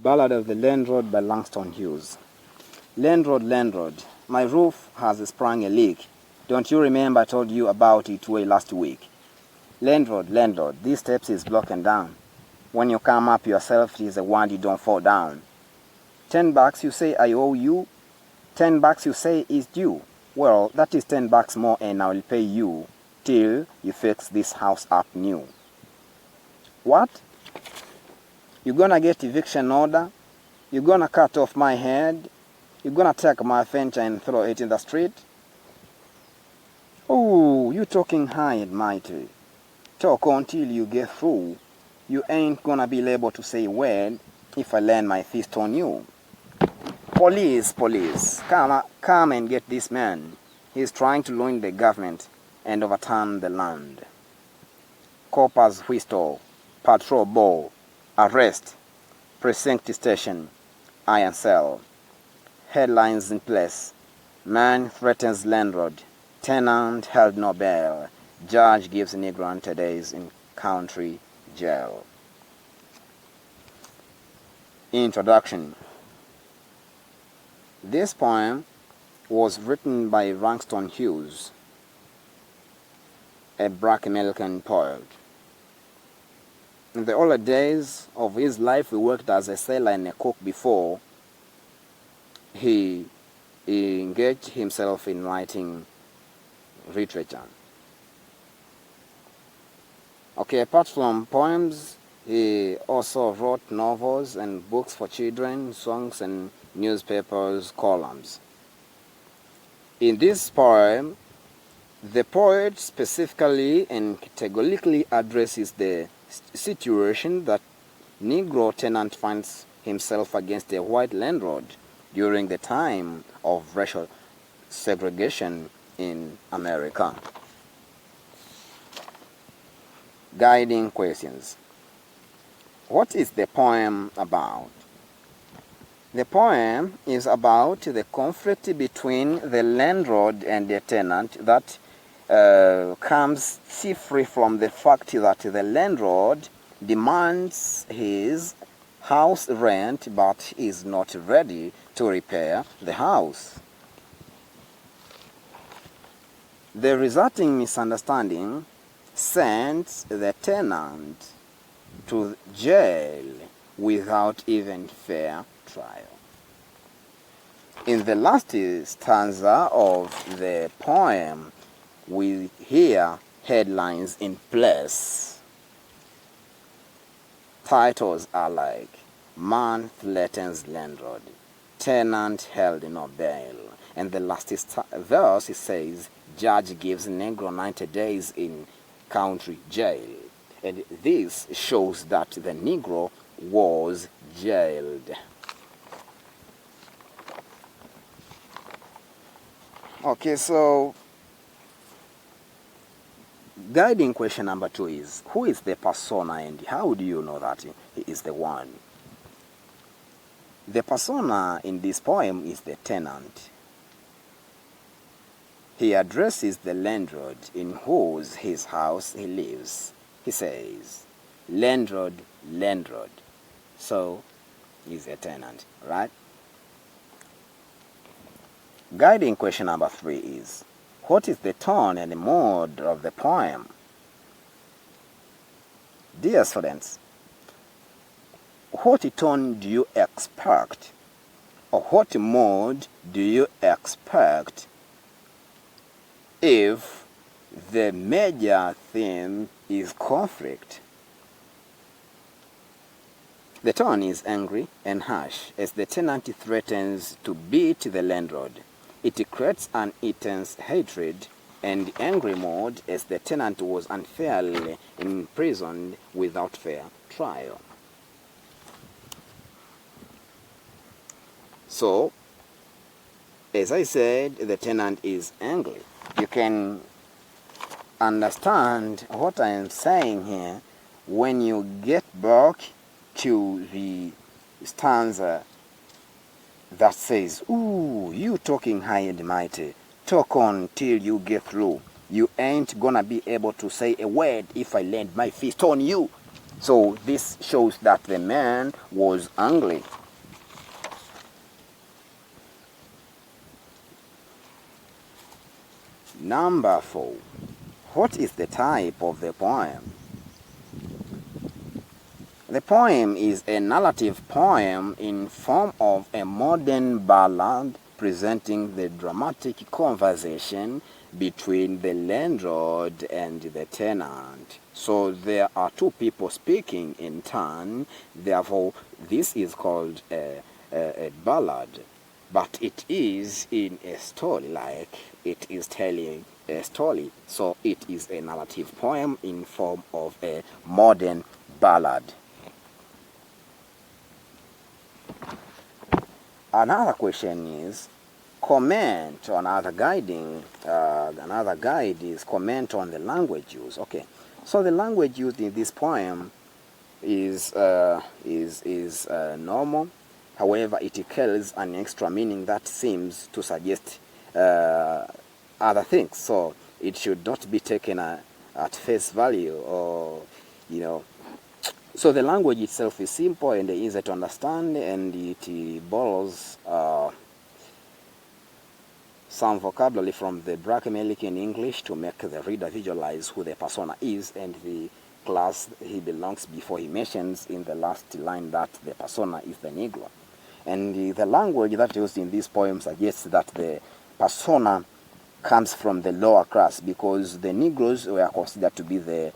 Ballad of the Landlord by Langston Hughes. Landlord, landlord, my roof has sprung a leak. Don't you remember I told you about it way last week? Landlord, landlord, these steps is broken down. When you come up yourself, it is the one you don't fall down. $10 you say I owe you. $10 you say is due. Well, that is $10 more and I will pay you till you fix this house up new. What? You gonna get eviction order? You gonna cut off my head? You gonna take my furniture and throw it in the street? Oh, you talking high and mighty. Talk until you get through. You ain't gonna be able to say a word if I land my fist on you. Police, police, come and get this man. He's trying to ruin the government and overturn the land. Coppers whistle, patrol ball, arrest, precinct station, iron cell. Headlines in place. Man threatens landlord. Tenant held no bail. Judge gives Negro 90 days in country jail. Introduction. This poem was written by Langston Hughes, a black American poet. In the early days of his life, he worked as a sailor and a cook before he engaged himself in writing literature. Okay, apart from poems, he also wrote novels and books for children, songs and newspapers, columns. In this poem, the poet specifically and categorically addresses the situation that Negro tenant finds himself against a white landlord during the time of racial segregation in America. Guiding questions. What is the poem about? The poem is about the conflict between the landlord and the tenant that comes chiefly from the fact that the landlord demands his house rent but is not ready to repair the house. The resulting misunderstanding sends the tenant to jail without even fair trial. In the last stanza of the poem, we hear headlines in place. Titles are like Man Threatens Landlord, Tenant Held No Bail, and the last verse it says Judge gives Negro 90 days in country jail. And this shows that the Negro was jailed. Okay, so guiding question number 2 is, who is the persona and how do you know that he is the one? The persona in this poem is the tenant. He addresses the landlord in whose his house he lives. He says, landlord, landlord. So, he's a tenant, right? Guiding question number 3 is, what is the tone and the mood of the poem? Dear students, what tone do you expect? Or what mood do you expect if the major theme is conflict? The tone is angry and harsh as the tenant threatens to beat the landlord. It creates an intense hatred and angry mood as the tenant was unfairly imprisoned without fair trial. So, as I said, the tenant is angry. You can understand what I am saying here when you get back to the stanza that says, ooh, you talking high and mighty, talk on till you get through. You ain't gonna be able to say a word if I land my fist on you. So this shows that the man was angry. Number 4. What is the type of the poem? The poem is a narrative poem in form of a modern ballad presenting the dramatic conversation between the landlord and the tenant. So there are two people speaking in turn, therefore this is called a ballad. But it is in a story, like it is telling a story. So it is a narrative poem in form of a modern ballad. Another question is comment on other guiding. Another guide is comment on the language used. Okay, so the language used in this poem is normal. However, it carries an extra meaning that seems to suggest other things. So it should not be taken at face value, or So the language itself is simple and easy to understand, and it borrows some vocabulary from the Black American English to make the reader visualize who the persona is and the class he belongs before he mentions in the last line that the persona is the Negro. And the language that used in this poem suggests that the persona comes from the lower class, because the Negroes were considered to be the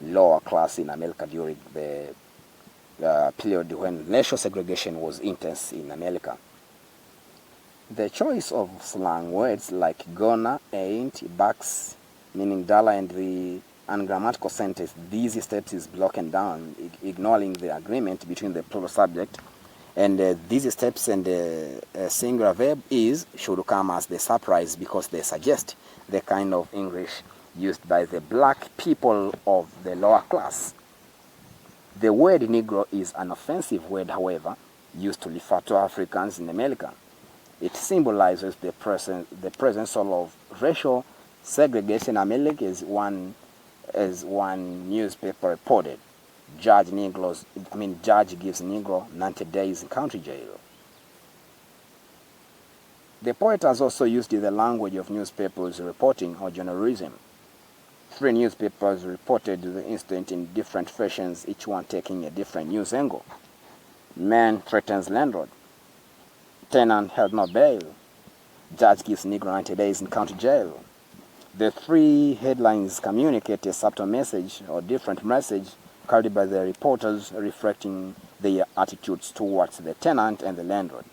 lower class in America during the period when racial segregation was intense in America. The choice of slang words like gonna, ain't, bucks, meaning dollar, and the ungrammatical sentence, these steps is broken down, ignoring the agreement between the plural subject, and these steps and the singular verb is should come as the surprise, because they suggest the kind of English used by the black people of the lower class. The word Negro is an offensive word, however, used to refer to Africans in America. It symbolizes the presence of racial segregation in America, as one newspaper reported. Judge gives Negro 90 days in county jail. The poet has also used the language of newspapers reporting or journalism. 3 newspapers reported the incident in different fashions, each one taking a different news angle. Man threatens landlord. Tenant held no bail. Judge gives Negro 90 days in county jail. The 3 headlines communicate a subtle message or different message carried by the reporters, reflecting their attitudes towards the tenant and the landlord.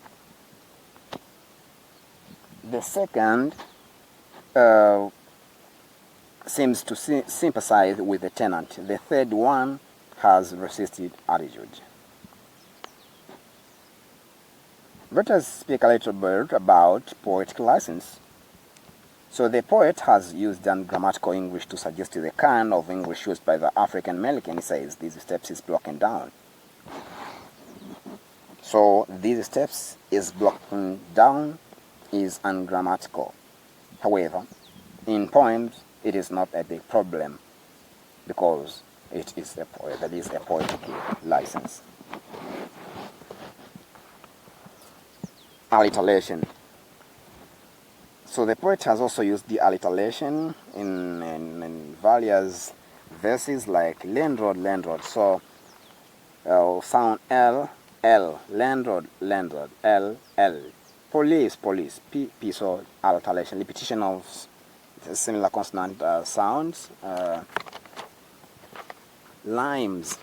The second seems to sympathize with the tenant. The third one has resisted attitude. Let us speak a little bit about poetic license. So the poet has used ungrammatical English to suggest the kind of English used by the African American. He says these steps is broken down. So these steps is broken down is ungrammatical. However, in poems, it is not a big problem, because it is a poetic license. Alliteration. So the poet has also used the alliteration in various verses, like landlord, landlord. So sound L, L, landlord, landlord, L, L. Police, police, P, P. So alliteration, repetition of similar consonant sounds. Rhymes.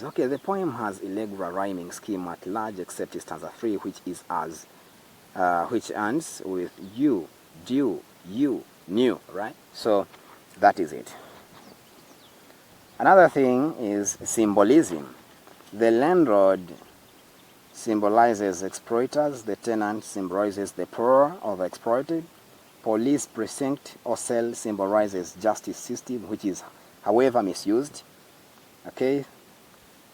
Okay, the poem has irregular rhyming scheme at large, except stanza 3, which ends with you, due, you, new, right? So that is it. Another thing is symbolism. The landlord symbolizes exploiters, the tenant symbolizes the poor or the exploited. Police precinct or cell symbolizes justice system, which is, however, misused. Okay,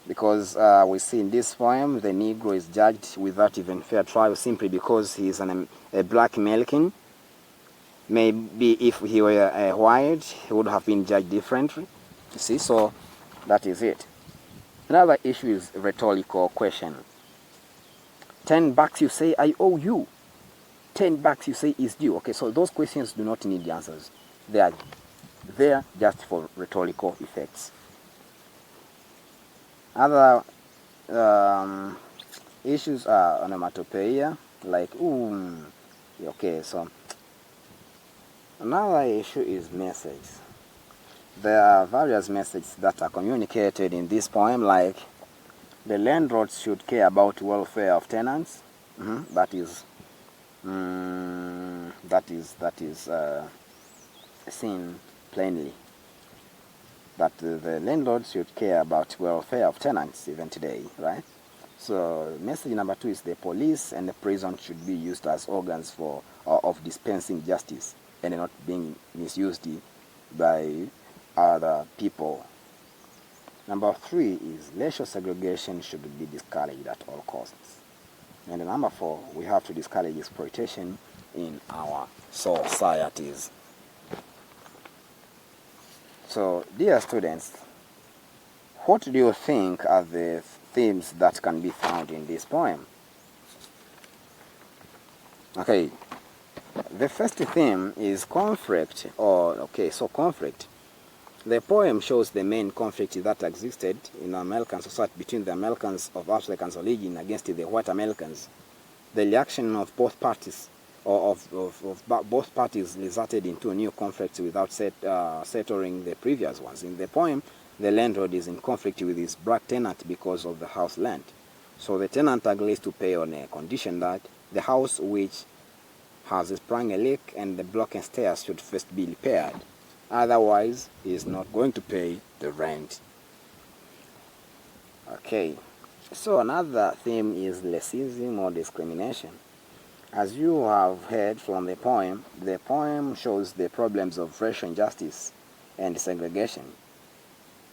because we see in this poem the Negro is judged without even fair trial, simply because he is a black American. Maybe if he were white, he would have been judged differently. You see, so That is it. Another issue is rhetorical question. 10 bucks you say I owe you. 10 bucks you say is due. Okay, so those questions do not need the answers. They are there just for rhetorical effects. Other issues are onomatopoeia, like ooh. Okay, so another issue is message. There are various messages that are communicated in this poem, like the landlord should care about welfare of tenants. That is seen plainly. That the landlord should care about welfare of tenants even today, right? So message number 2 is the police and the prison should be used as organs for of dispensing justice and not being misused by other people. Number 3 is racial segregation should be discouraged at all costs. And number 4, we have to discourage exploitation in our societies. So, dear students, what do you think are the themes that can be found in this poem? Okay, the first theme is conflict, conflict. The poem shows the main conflict that existed in American society between the Americans of African origin against the white Americans. The reaction of both parties, both parties, resulted into new conflicts without settling the previous ones. In the poem, the landlord is in conflict with his black tenant because of the house land. So the tenant agrees to pay on a condition that the house, which has sprung a leak and the broken stairs, should first be repaired. Otherwise, he is not going to pay the rent. Okay, so another theme is racism or discrimination. As you have heard from the poem shows the problems of racial injustice and segregation.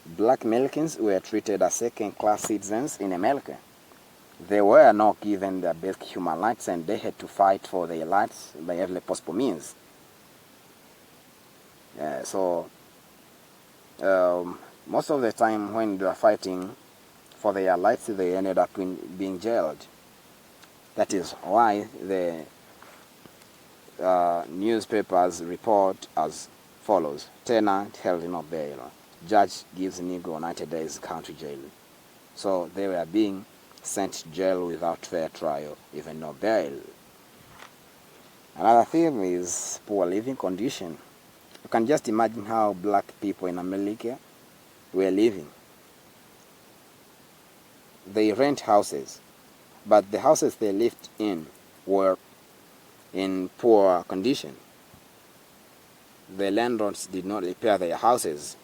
Black Americans were treated as second-class citizens in America. They were not given their basic human rights and they had to fight for their rights by every possible means. Most of the time when they are fighting for their rights, they ended up being jailed. That is why the newspapers report as follows: tenant held no bail, judge gives Negro 90 days county jail. So they were being sent to jail without fair trial, even no bail. Another theme is poor living condition. You can just imagine how black people in America were living. They rent houses, but the houses they lived in were in poor condition. The landlords did not repair their houses.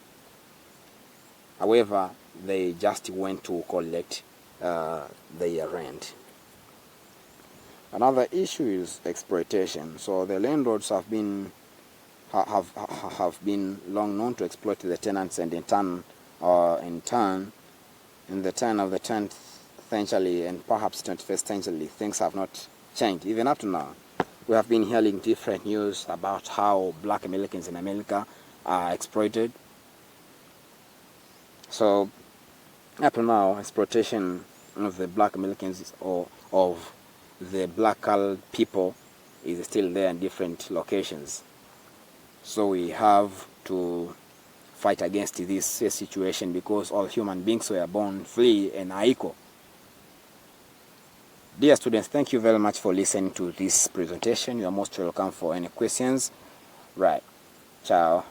However, they just went to collect their rent. Another issue is exploitation. So the landlords have been long known to exploit the tenants, and in the turn of the 10th century and perhaps 21st century, things have not changed. Even up to now, we have been hearing different news about how black Americans in America are exploited. So up to now, exploitation of the black Americans or of the black colored people is still there in different locations. So we have to fight against this situation because all human beings were born free and are equal. Dear students, thank you very much for listening to this presentation. You are most welcome for any questions. Right. Ciao.